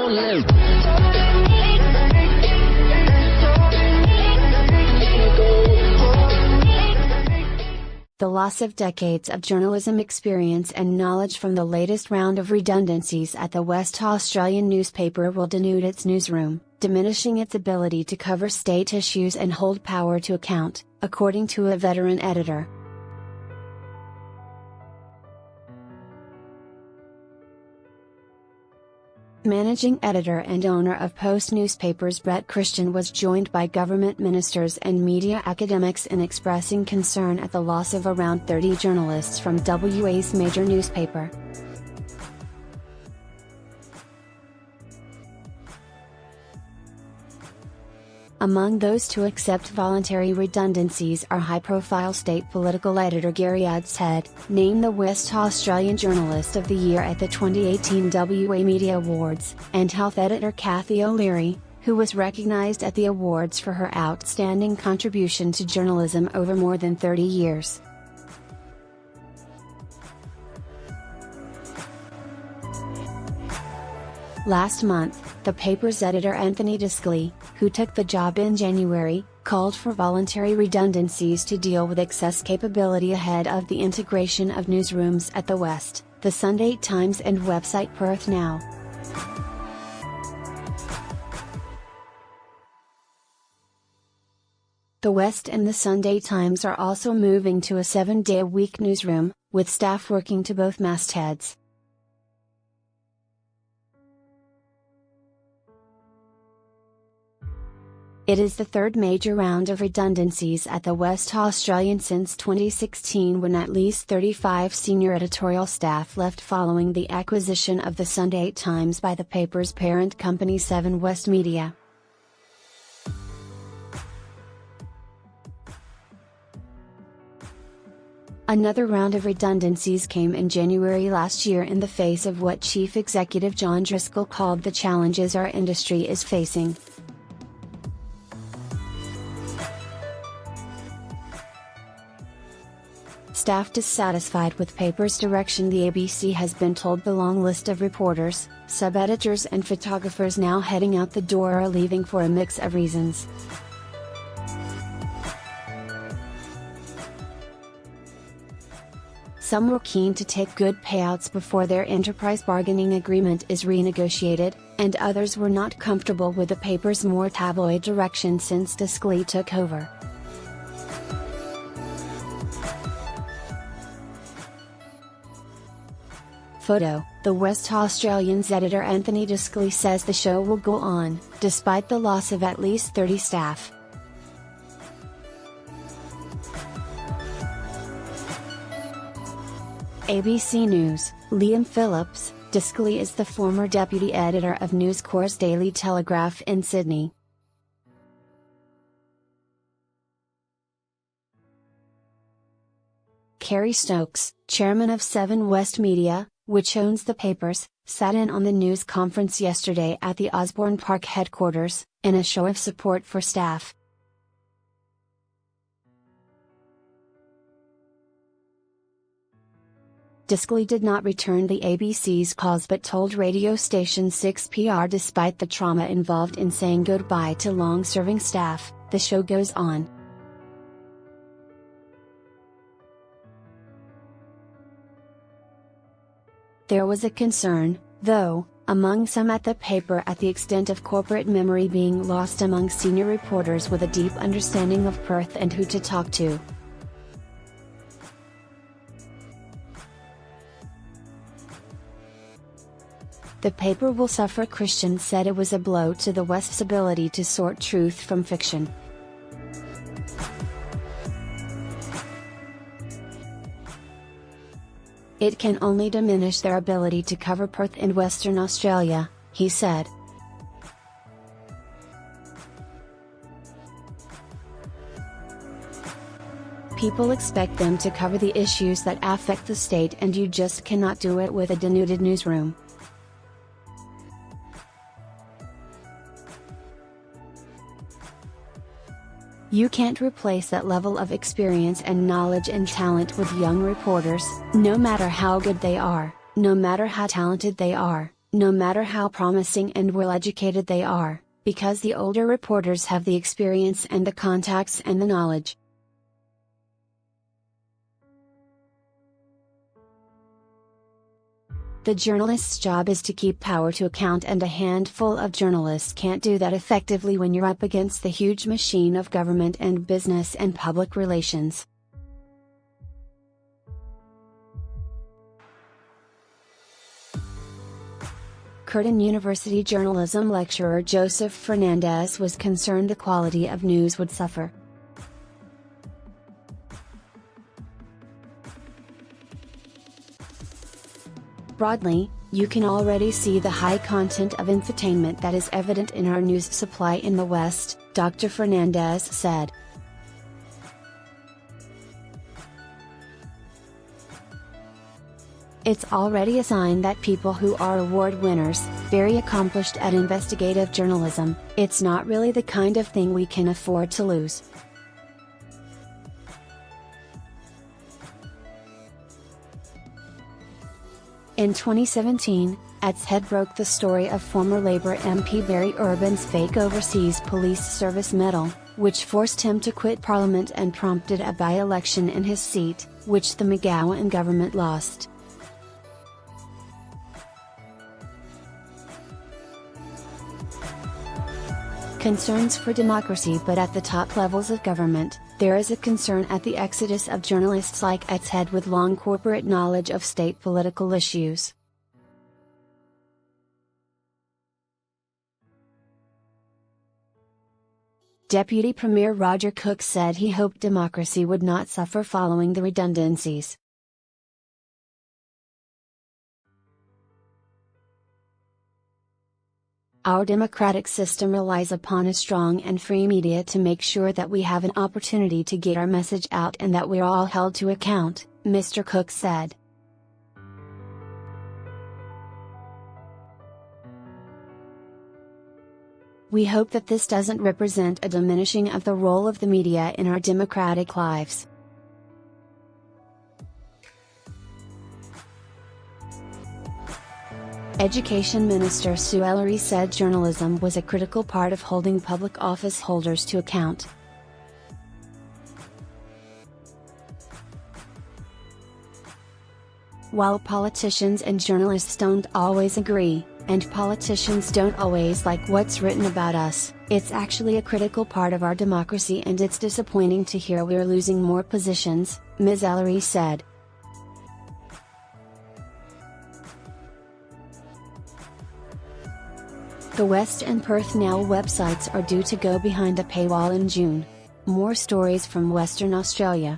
The loss of decades of journalism experience and knowledge from the latest round of redundancies at the West Australian newspaper will denude its newsroom, diminishing its ability to cover state issues and hold power to account, according to a veteran editor. Managing editor and owner of Post Newspapers Brett Christian was joined by government ministers and media academics in expressing concern at the loss of around 30 journalists from WA's major newspaper. Among those to accept voluntary redundancies are high-profile state political editor Gary Adshead, named the West Australian Journalist of the Year at the 2018 WA Media Awards, and health editor Kathy O'Leary, who was recognised at the awards for her outstanding contribution to journalism over more than 30 years. Last month, the paper's editor Anthony Diskley, who took the job in January, called for voluntary redundancies to deal with excess capability ahead of the integration of newsrooms at the West, the Sunday Times and website Perth Now. The West and the Sunday Times are also moving to a 7-day-a-week newsroom, with staff working to both mastheads. It is the third major round of redundancies at the West Australian since 2016, when at least 35 senior editorial staff left following the acquisition of the Sunday Times by the paper's parent company 7 West Media. Another round of redundancies came in January last year in the face of what Chief Executive John Driscoll called the challenges our industry is facing. Staff dissatisfied with paper's direction. The ABC has been told the long list of reporters, sub-editors and photographers now heading out the door are leaving for a mix of reasons. Some were keen to take good payouts before their enterprise bargaining agreement is renegotiated, and others were not comfortable with the paper's more tabloid direction since Diskley took over. Photo: The West Australian's editor Anthony Diskley says the show will go on, despite the loss of at least 30 staff. ABC News, Liam Phillips. Diskley is the former deputy editor of News Corp's Daily Telegraph in Sydney. Kerry Stokes, chairman of 7 West Media, which owns the papers, sat in on the news conference yesterday at the Osborne Park headquarters, in a show of support for staff. Diskley did not return the ABC's calls but told radio station 6PR despite the trauma involved in saying goodbye to long-serving staff, the show goes on. There was a concern, though, among some at the paper at the extent of corporate memory being lost among senior reporters with a deep understanding of Perth and who to talk to. The paper will suffer. Christian said it was a blow to the West's ability to sort truth from fiction. It can only diminish their ability to cover Perth and Western Australia, he said. People expect them to cover the issues that affect the state, and you just cannot do it with a denuded newsroom. You can't replace that level of experience and knowledge and talent with young reporters, no matter how good they are, no matter how talented they are, no matter how promising and well-educated they are, because the older reporters have the experience and the contacts and the knowledge. The journalist's job is to keep power to account, and a handful of journalists can't do that effectively when you're up against the huge machine of government and business and public relations. Curtin University journalism lecturer Joseph Fernandez was concerned the quality of news would suffer. Broadly, you can already see the high content of infotainment that is evident in our news supply in the West, Dr. Fernandez said. It's already a sign that people who are award winners, very accomplished at investigative journalism, it's not really the kind of thing we can afford to lose. In 2017, RDNews broke the story of former Labour MP Barry Urban's fake Overseas Police Service medal, which forced him to quit Parliament and prompted a by-election in his seat, which the McGowan government lost. Concerns for democracy, but at the top levels of government, there is a concern at the exodus of journalists like RDNews with long corporate knowledge of state political issues. Deputy Premier Roger Cook said he hoped democracy would not suffer following the redundancies. Our democratic system relies upon a strong and free media to make sure that we have an opportunity to get our message out and that we're all held to account, Mr. Cook said. We hope that this doesn't represent a diminishing of the role of the media in our democratic lives. Education Minister Sue Ellery said journalism was a critical part of holding public office holders to account. While politicians and journalists don't always agree, and politicians don't always like what's written about us, it's actually a critical part of our democracy, and it's disappointing to hear we're losing more positions, Ms. Ellery said. The West and Perth Now websites are due to go behind a paywall in June. More stories from Western Australia.